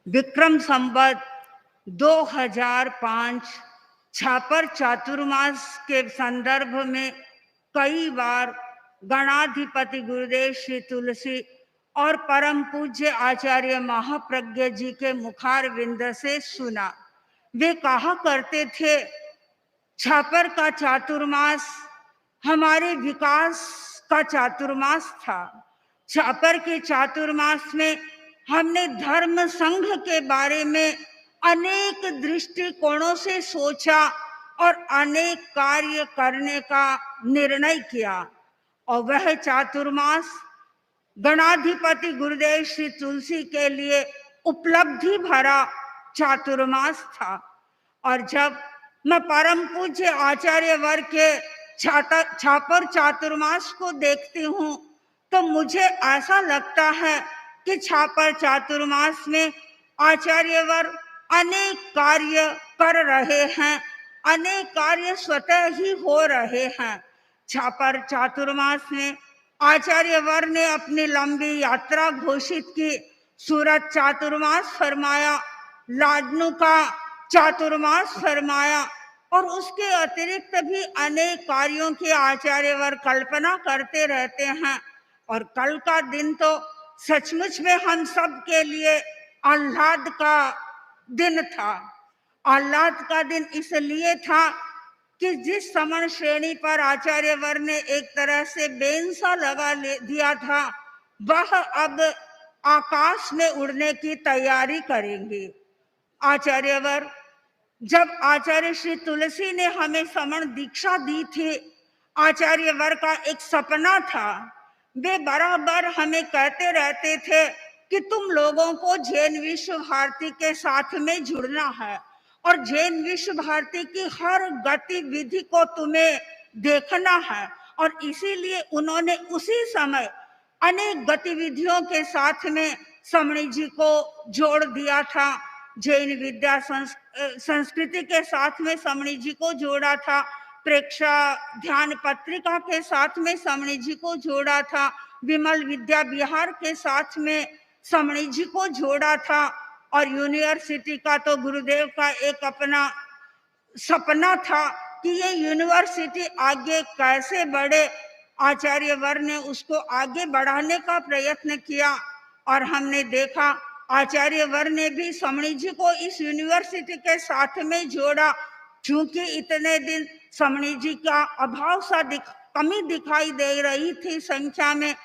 विक्रम संवत 2005 छापर चातुर्मास के संदर्भ में कई बार गणाधिपति गुरुदेव श्री तुलसी और परम पूज्य आचार्य महाप्रज्ञ जी के मुखारविंद से सुना। वे कहा करते थे, छापर का चातुर्मास हमारे विकास का चातुर्मास था। छापर के चातुर्मास में हमने धर्म संघ के बारे में अनेक दृष्टिकोणों से सोचा और अनेक कार्य करने का निर्णय किया, और वह चातुर्मास गणाधिपति गुरुदेव श्री तुलसी के लिए उपलब्धि भरा चातुर्मास था। और जब मैं परम पूज्य आचार्य वर्ग के छापर चातुर्मास को देखती हूँ तो मुझे ऐसा लगता है कि छापर चातुर्मास में आचार्य वर्ग अनेक कार्य कर रहे हैं, अनेक कार्य स्वतः ही हो रहे हैं। छापर चातुर्मास में आचार्य वर्ग ने अपनी लंबी यात्रा घोषित की। सूरत चातुर्मास फरमाया, लाडनू का चातुर्मास फरमाया, और उसके अतिरिक्त भी अनेक कार्यों की आचार्य वर्ग कल्पना करते रहते हैं। और कल का दिन तो सचमुच में हम सब के लिए आह्लाद का दिन था। आह्लाद का दिन इसलिए था कि जिस समण श्रेणी पर आचार्य वर्ग ने एक तरह से बेंसा लगा दिया था, वह अब आकाश में उड़ने की तैयारी करेंगे। आचार्य वर्ग, जब आचार्य श्री तुलसी ने हमें समण दीक्षा दी थी, आचार्य वर्ग का एक सपना था। वे बराबर हमें कहते रहते थे कि तुम लोगों को जैन विश्व भारती के साथ में जुड़ना है और जैन विश्व भारती की हर गतिविधि को तुम्हें देखना है। और इसीलिए उन्होंने उसी समय अनेक गतिविधियों के साथ में समणी जी को जोड़ दिया था। जैन विद्या संस्कृति के साथ में समणी जी को जोड़ा था, प्रेक्षा ध्यान पत्रिका के साथ में समणी जी को जोड़ा था, विमल विद्या विहार के साथ में समणी जी को जोड़ा था। और यूनिवर्सिटी का तो गुरुदेव का एक अपना सपना था कि ये यूनिवर्सिटी आगे कैसे बढ़े। आचार्य वर्ग ने उसको आगे बढ़ाने का प्रयत्न किया और हमने देखा आचार्य वर्ग ने भी समणी जी को इस यूनिवर्सिटी के साथ में जोड़ा। क्योंकि इतने दिन समणी जी का अभाव सा कमी दिखाई दे रही थी संख्या में,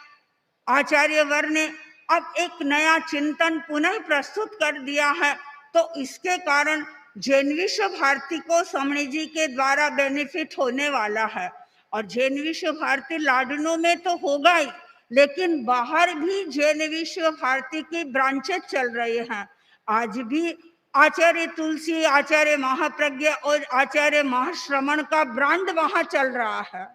आचार्य वर्ग ने अब एक नया चिंतन पुनः प्रस्तुत कर दिया है। तो इसके कारण जैन विश्व भारती को समणी जी के द्वारा बेनिफिट होने वाला है। और जैन विश्व भारती लाडनू में तो होगा ही, लेकिन बाहर भी जैन विश्व भारती की ब्रांचेस चल रहे हैं। आज भी आचार्य तुलसी, आचार्य महाप्रज्ञ और आचार्य महाश्रमण का ब्रांड वहां चल रहा है।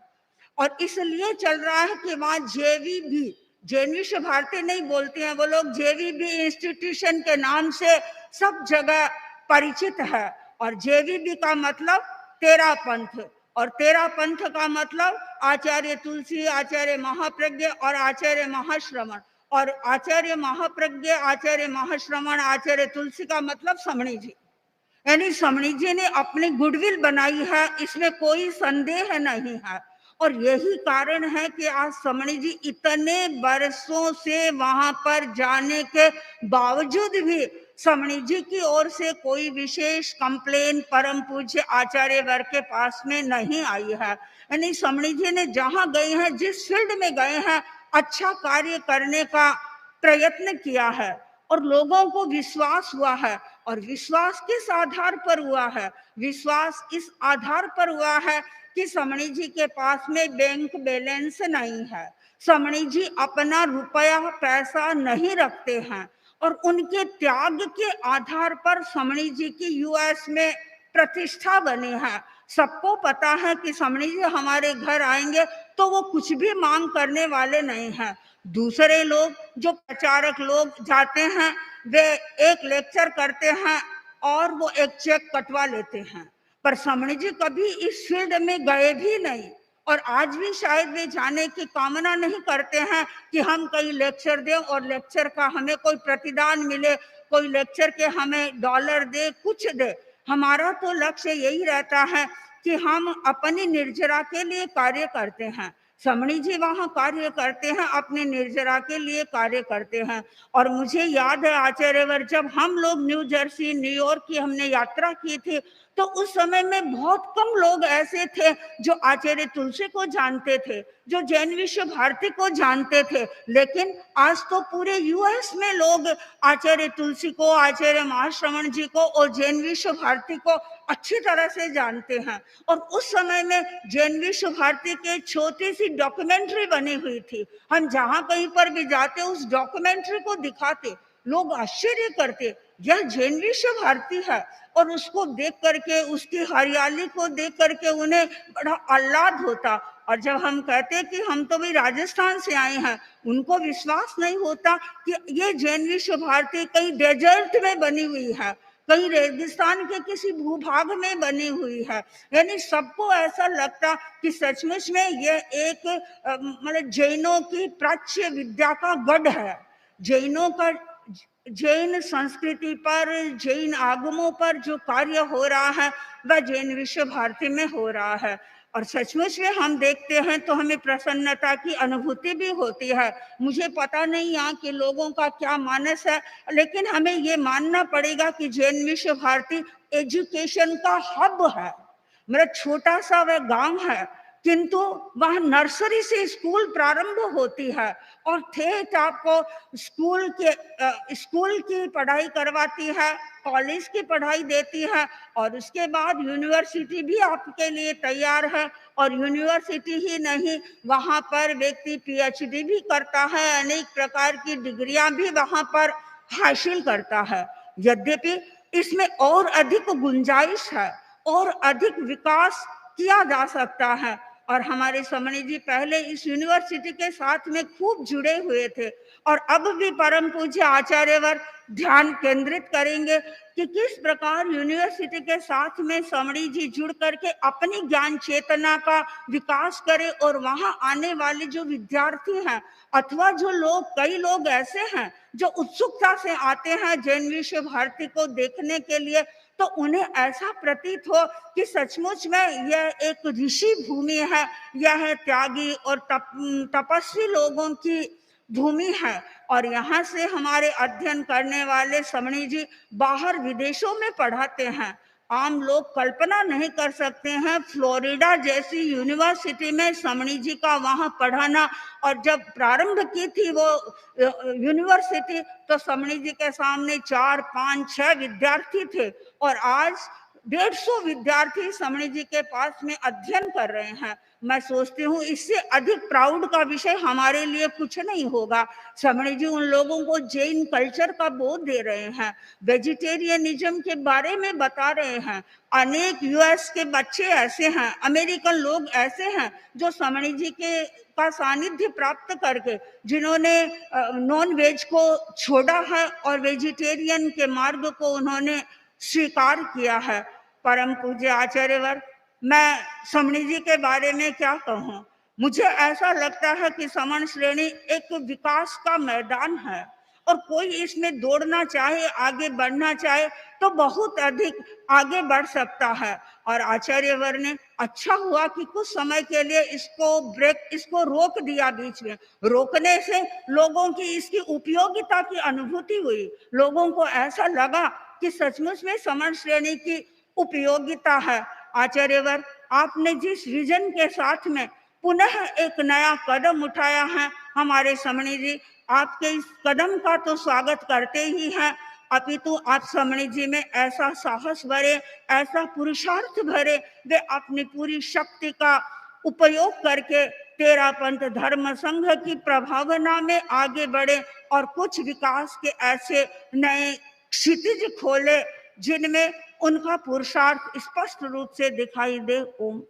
और इसलिए चल रहा है कि वहां जेवी भी, जैन विश्व भारती नहीं बोलते हैं वो लोग, जेवीबी इंस्टीट्यूशन के नाम से सब जगह परिचित है। और जेवीबी का मतलब तेरा पंथ, और तेरा पंथ का मतलब आचार्य तुलसी, आचार्य महाप्रज्ञ और आचार्य महाश्रमण। और आचार्य महाप्रज्ञ, आचार्य महाश्रमण, आचार्य तुलसी का मतलब समणी जी। यानी समणी जी ने अपनी गुडविल बनाई है, इसमें कोई संदेह नहीं है। और यही कारण है कि आज समणी जी इतने बरसों से वहां पर जाने के बावजूद भी समणी जी की ओर से कोई विशेष कंप्लेन परम पूज्य आचार्य वर्ग के पास में नहीं आई है। यानी समणी जी ने जहां गए हैं, जिस फील्ड में गए हैं, अच्छा कार्य करने का प्रयत्न किया है और लोगों को विश्वास हुआ है। और विश्वास किस आधार पर हुआ है? विश्वास इस आधार पर हुआ है कि समणी जी के पास में बैंक बैलेंस नहीं है, समणी जी अपना रुपया पैसा नहीं रखते हैं, और उनके त्याग के आधार पर समणी जी की यूएस में प्रतिष्ठा बनी है। सबको पता है कि समणी जी हमारे घर आएंगे तो वो कुछ भी मांग करने वाले नहीं हैं। दूसरे लोग जो प्रचारक लोग जाते हैं, वे एक लेक्चर करते हैं और वो एक चेक कटवा लेते हैं, पर समणी जी कभी इस फील्ड में गए भी नहीं। और आज भी शायद वे जाने की कामना नहीं करते हैं कि हम कहीं लेक्चर दें और लेक्चर का हमें कोई प्रतिदान मिले, कोई लेक्चर के हमें डॉलर दे, कुछ दे। हमारा तो लक्ष्य यही रहता है कि हम अपनी निर्जरा के लिए कार्य करते हैं। समणी जी वहाँ कार्य करते हैं, अपने निर्जरा के लिए कार्य करते हैं। और मुझे याद है आचार्यवर, जब हम लोग न्यू जर्सी, न्यूयॉर्क की हमने यात्रा की थी, तो उस समय में बहुत कम लोग ऐसे थे जो आचार्य तुलसी को जानते थे, जो जैन विश्व भारती को जानते थे। लेकिन आज तो पूरे यूएस में लोग आचार्य तुलसी को, आचार्य महाश्रवण जी को और जैन विश्व भारती को अच्छी तरह से जानते हैं। और उस समय में जैन विश्व भारती के छोटी सी डॉक्यूमेंट्री बनी हुई थी। हम जहां कहीं पर भी जाते उस डॉक्यूमेंट्री को दिखाते, लोग आश्चर्य करते, यह जैन विश्व भारती है। और उसको देख करके, उसकी हरियाली को देख करके उन्हें बड़ा आह्लाद होता। और जब हम कहते कि हम तो भी राजस्थान से आए हैं, उनको विश्वास नहीं होता कि ये जैन विश्व भारती कहीं डेजर्ट में बनी हुई है, कहीं रेगिस्तान के किसी भूभाग में बनी हुई है। यानी सबको ऐसा लगता कि सचमुच में यह एक मतलब जैनों की प्राच्य विद्या का गढ़ है। जैनों का, जैन संस्कृति पर, जैन आगमों पर जो कार्य हो रहा है वह जैन विश्व भारती में हो रहा है। और सचमुच में हम देखते हैं तो हमें प्रसन्नता की अनुभूति भी होती है। मुझे पता नहीं यहाँ के लोगों का क्या मानस है, लेकिन हमें ये मानना पड़ेगा कि जैन विश्व भारती एजुकेशन का हब है। मेरा छोटा सा वह गांव है, किंतु वह नर्सरी से स्कूल प्रारंभ होती है और ठेठ आपको स्कूल की पढ़ाई करवाती है, कॉलेज की पढ़ाई देती है, और उसके बाद यूनिवर्सिटी भी आपके लिए तैयार है। और यूनिवर्सिटी ही नहीं, वहाँ पर व्यक्ति पीएचडी भी करता है, अनेक प्रकार की डिग्रियां भी वहाँ पर हासिल करता है। यद्यपि इसमें और अधिक गुंजाइश है और अधिक विकास किया जा सकता है। और हमारे समणी जी पहले इस यूनिवर्सिटी के साथ में खूब जुड़े हुए थे, और अब भी परम पूज्य आचार्यवर ध्यान केंद्रित करेंगे कि किस प्रकार यूनिवर्सिटी के साथ में समणी जी जुड़ करके अपनी ज्ञान चेतना का विकास करे। और वहां आने वाले जो विद्यार्थी हैं अथवा जो लोग, कई लोग ऐसे हैं जो उत्सुकता से आते हैं जैन विश्व भारती को देखने के लिए, तो उन्हें ऐसा प्रतीत हो कि सचमुच में यह एक ऋषि भूमि है, यह त्यागी और तपस्वी लोगों की भूमि है। और यहाँ से हमारे अध्ययन करने वाले समणी जी बाहर विदेशों में पढ़ाते हैं। आम लोग कल्पना नहीं कर सकते हैं फ्लोरिडा जैसी यूनिवर्सिटी में समणी जी का वहाँ पढ़ाना। और जब प्रारंभ की थी वो यूनिवर्सिटी, तो समणी जी के सामने 4, 5, 6 विद्यार्थी थे, और आज 150 विद्यार्थी समणी जी के पास में अध्ययन कर रहे हैं। मैं सोचती हूँ इससे अधिक प्राउड का विषय हमारे लिए कुछ नहीं होगा। समणी जी उन लोगों को जैन कल्चर का बोध दे रहे हैं, वेजिटेरियनिज्म के बारे में बता रहे हैं। अनेक यूएस के बच्चे ऐसे हैं, अमेरिकन लोग ऐसे हैं जो समणी जी के का सानिध्य प्राप्त करके, जिन्होंने नॉन वेज को छोड़ा है और वेजिटेरियन के मार्ग को उन्होंने स्वीकार किया है। परम पूज्य आचार्यवर, मैं समणी जी के बारे में क्या कहूँ। मुझे ऐसा लगता है कि समण श्रेणी एक विकास का मैदान है, और कोई इसमें दौड़ना चाहे, आगे बढ़ना चाहे तो बहुत अधिक आगे बढ़ सकता है। और आचार्यवर ने अच्छा हुआ कि कुछ समय के लिए इसको रोक दिया। बीच में रोकने से लोगों की इसकी उपयोगिता की अनुभूति हुई। लोगों को ऐसा लगा कि सचमुच में समण श्रेणी की उपयोगिता है। आचार्यवर, आपने जिस विजन के साथ में पुनः एक नया कदम उठाया है, हमारे समणी जी आपके इस कदम का तो स्वागत करते ही हैं, अपितु आप समणी जी में ऐसा साहस भरे, ऐसा पुरुषार्थ भरे, वे अपनी पूरी शक्ति का उपयोग करके तेरा पंथ धर्म संघ की प्रभावना में आगे बढ़े और कुछ विकास के ऐसे नए क्षितिज खोले जिनमें उनका पुरुषार्थ स्पष्ट रूप से दिखाई दे। ओम।